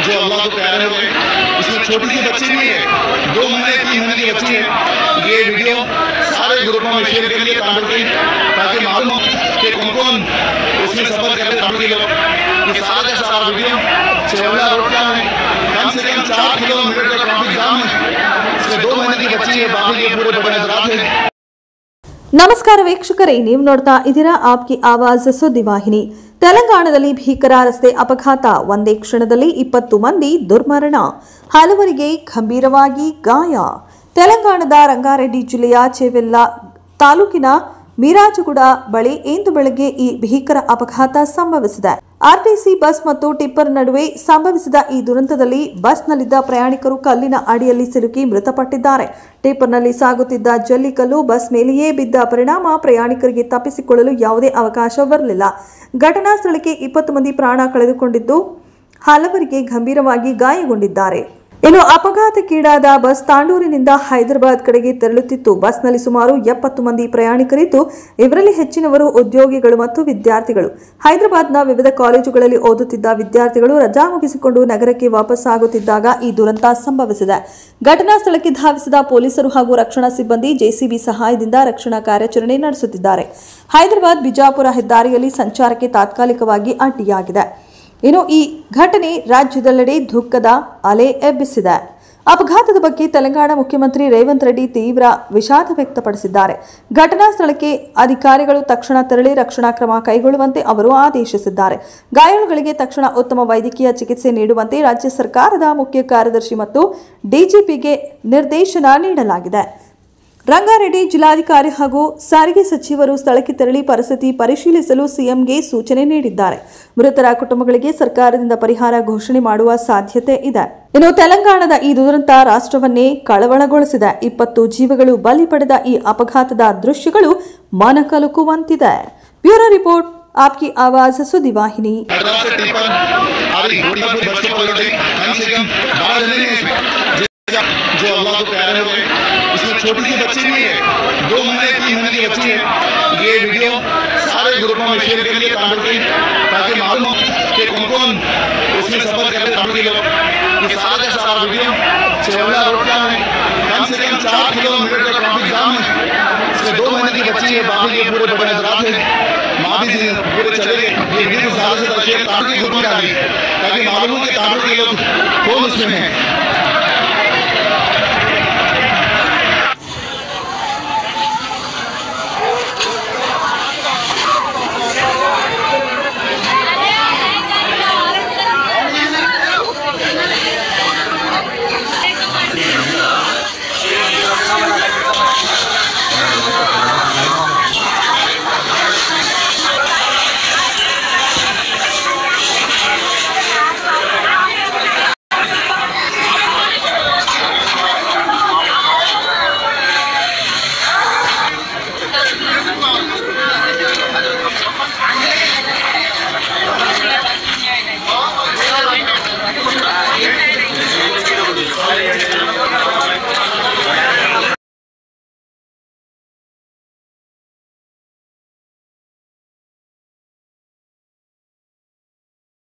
जो अल्लाह को प्यारे हो गए। इसमें छोटी सी बच्ची भी है, 2 महीने 3 महीने की बच्ची है। ये वीडियो सारे ग्रुपों में शेयर करिए तांडव की, ताकि मालूम हो कि कौन कौन उसमें सफर कर रहे तांडव के लोग। ये सारा का सारा वीडियो चेवला रोड का है, कम से कम 4 किलोमीटर का ट्रैफिक जाम है। इसमें 2 महीने की बच्ची है, बाकी ये पूरे बड़े हजरात है। ನಮಸ್ಕಾರ ವೀಕ್ಷಕರೇ, ನೀವು ನೋಡ್ತಾ ಇದ್ದೀರಾ ಆಪ್ಕಿ ಆವಾಜ್ ಸುದ್ದಿವಾಹಿನಿ. ತೆಲಂಗಾಣದಲ್ಲಿ ಭೀಕರ ರಸ್ತೆ ಅಪಘಾತ, ಒಂದೇ ಕ್ಷಣದಲ್ಲಿ 20 ಮಂದಿ ದುರ್ಮರಣ, ಹಲವರಿಗೆ ಗಂಭೀರವಾಗಿ ಗಾಯ. ತೆಲಂಗಾಣದ ರಂಗಾರೆಡ್ಡಿ ಜಿಲ್ಲೆಯ ಚೆವೆಲ್ಲ ತಾಲೂಕಿನ ಮೀರಾಜುಗುಡ ಬಳಿ ಇಂದು ಬೆಳಗ್ಗೆ ಈ ಭೀಕರ ಅಪಘಾತ ಸಂಭವಿಸಿದೆ. ಆರ್ಟಿಸಿ ಬಸ್ ಮತ್ತು ಟಿಪ್ಪರ್ ನಡುವೆ ಸಂಭವಿಸಿದ ಈ ದುರಂತದಲ್ಲಿ ಬಸ್ನಲ್ಲಿದ್ದ ಪ್ರಯಾಣಿಕರು ಕಲ್ಲಿನ ಅಡಿಯಲ್ಲಿ ಸಿಲುಕಿ ಮೃತಪಟ್ಟಿದ್ದಾರೆ. ಟಿಪ್ಪರ್ನಲ್ಲಿ ಸಾಗುತ್ತಿದ್ದ ಜಲ್ಲಿಕಲ್ಲು ಬಸ್ ಮೇಲೆಯೇ ಬಿದ್ದ ಪರಿಣಾಮ ಪ್ರಯಾಣಿಕರಿಗೆ ತಪ್ಪಿಸಿಕೊಳ್ಳಲು ಯಾವುದೇ ಅವಕಾಶವಿರಲಿಲ್ಲ. ಘಟನಾ ಸ್ಥಳಕ್ಕೆ 20 ಮಂದಿ ಪ್ರಾಣ ಕಳೆದುಕೊಂಡಿದ್ದು, ಹಲವರಿಗೆ ಗಂಭೀರವಾಗಿ ಗಾಯಗೊಂಡಿದ್ದಾರೆ. ಇನ್ನು ಅಪಘಾತಕ್ಕೀಡಾದ ಬಸ್ ತಾಂಡೂರಿನಿಂದ ಹೈದರಾಬಾದ್ ಕಡೆಗೆ ತೆರಳುತ್ತಿತ್ತು. ಬಸ್ನಲ್ಲಿ ಸುಮಾರು 70 ಮಂದಿ ಪ್ರಯಾಣಿಕರಿದ್ದು, ಇವರಲ್ಲಿ ಹೆಚ್ಚಿನವರು ಉದ್ಯೋಗಿಗಳು ಮತ್ತು ವಿದ್ಯಾರ್ಥಿಗಳು. ಹೈದರಾಬಾದ್ನ ವಿವಿಧ ಕಾಲೇಜುಗಳಲ್ಲಿ ಓದುತ್ತಿದ್ದ ವಿದ್ಯಾರ್ಥಿಗಳು ರಜಾ ಮುಗಿಸಿಕೊಂಡು ನಗರಕ್ಕೆ ವಾಪಸ್ಸಾಗುತ್ತಿದ್ದಾಗ ಈ ದುರಂತ ಸಂಭವಿಸಿದೆ. ಘಟನಾ ಸ್ಥಳಕ್ಕೆ ಧಾವಿಸಿದ ಪೊಲೀಸರು ಹಾಗೂ ರಕ್ಷಣಾ ಸಿಬ್ಬಂದಿ ಜೆಸಿಬಿ ಸಹಾಯದಿಂದ ರಕ್ಷಣಾ ಕಾರ್ಯಾಚರಣೆ ನಡೆಸುತ್ತಿದ್ದಾರೆ. ಹೈದರಾಬಾದ್ ಬಿಜಾಪುರ ಹೆದ್ದಾರಿಯಲ್ಲಿ ಸಂಚಾರಕ್ಕೆ ತಾತ್ಕಾಲಿಕವಾಗಿ ಅಡ್ಡಿಯಾಗಿದೆ. ಇನ್ನು ಈ ಘಟನೆ ರಾಜ್ಯದೆಲ್ಲೆಡೆ ದುಃಖದ ಅಲೆ ಎಬ್ಬಿಸಿದೆ. ಅಪಘಾತದ ಬಗ್ಗೆ ತೆಲಂಗಾಣ ಮುಖ್ಯಮಂತ್ರಿ ರೇವಂತ್ ರೆಡ್ಡಿ ತೀವ್ರ ವಿಷಾದ ವ್ಯಕ್ತಪಡಿಸಿದ್ದಾರೆ. ಘಟನಾ ಸ್ಥಳಕ್ಕೆ ಅಧಿಕಾರಿಗಳು ತಕ್ಷಣ ತೆರಳಿ ರಕ್ಷಣಾ ಕ್ರಮ ಕೈಗೊಳ್ಳುವಂತೆ ಅವರು ಆದೇಶಿಸಿದ್ದಾರೆ. ಗಾಯಾಳುಗಳಿಗೆ ತಕ್ಷಣ ಉತ್ತಮ ವೈದ್ಯಕೀಯ ಚಿಕಿತ್ಸೆ ನೀಡುವಂತೆ ರಾಜ್ಯ ಸರ್ಕಾರದ ಮುಖ್ಯ ಕಾರ್ಯದರ್ಶಿ ಮತ್ತು ಡಿಜಿಪಿಗೆ ನಿರ್ದೇಶನ ನೀಡಲಾಗಿದೆ. ರಂಗಾರೆಡ್ಡಿ ಜಿಲ್ಲಾಧಿಕಾರಿ ಹಾಗೂ ಸಾರಿಗೆ ಸಚಿವರು ಸ್ಥಳಕ್ಕೆ ತೆರಳಿ ಪರಿಸ್ಥಿತಿ ಪರಿಶೀಲಿಸಲು ಸಿಎಂಗೆ ಸೂಚನೆ ನೀಡಿದ್ದಾರೆ. ಮೃತರ ಕುಟುಂಬಗಳಿಗೆ ಸರ್ಕಾರದಿಂದ ಪರಿಹಾರ ಘೋಷಣೆ ಮಾಡುವ ಸಾಧ್ಯತೆ ಇದೆ. ಇನ್ನು ತೆಲಂಗಾಣದ ಈ ದುರಂತ ರಾಷ್ಟ್ರವನ್ನೇ ಕಳವಳಗೊಳಿಸಿದೆ. 20 ಜೀವಗಳು ಬಲಿ ಪಡೆದ ಈ ಅಪಘಾತದ ದೃಶ್ಯಗಳು ಮನಕಲುಕುವಂತಿದೆ. ಬ್ಯೂರೋ ರಿಪೋರ್ಟ್, आपकी आवाज सुद्दिवाहिनी. जो अल्लाह को प्यारे हो गए। इसमें छोटी सी बच्ची भी है, 2 महीने 3 महीने की बच्ची है। ये वीडियो सारे ग्रुपों में शेयर करिए तांडव की, ताकि मालूम हो कि कौन कौन उसमें सफर कर रहे तांडव के लोग। ये सारा का सारा वीडियो चेवला रोड का है, कम से कम 4 किलोमीटर का ट्रैफिक जाम है। इसमें 2 महीने की बच्ची है, बाकी ये पूरे बड़े हजरात है। माँ भी पूरे चले गए। ये वीडियो ज़्यादा से ज़्यादा शेयर तांडव के ग्रुप में डालिए, ताकि मालूम हो कि तांडव के लोग कौन उसमें है।